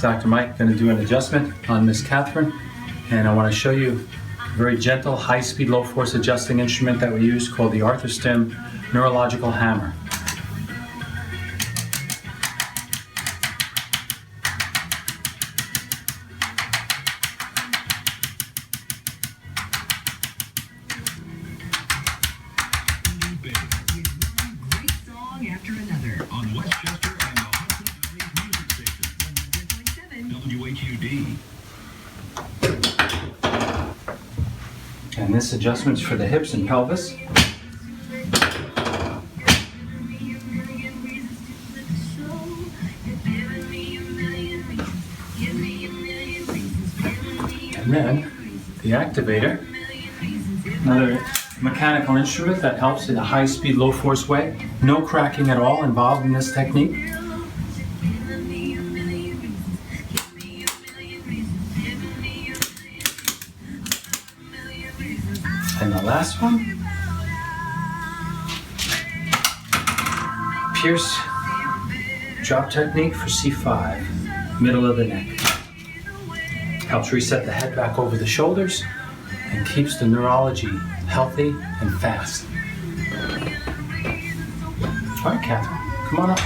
Dr. Mike going to do an adjustment on Miss Catherine, and I want to show you a very gentle, high-speed, low-force adjusting instrument that we use called the Arthrostim Neurological Hammer. After another on Westchester and the Hudson Valley Music Station, WHUD. And this adjustment's for the hips and pelvis. And then the Activator, another mechanical instrument that helps in a high-speed, low-force way. No cracking at all involved in this technique. And the last one, Pierce drop technique for C5, middle of the neck. Helps reset the head back over the shoulders and keeps the neurology healthy and fast. All right, Catherine, come on up.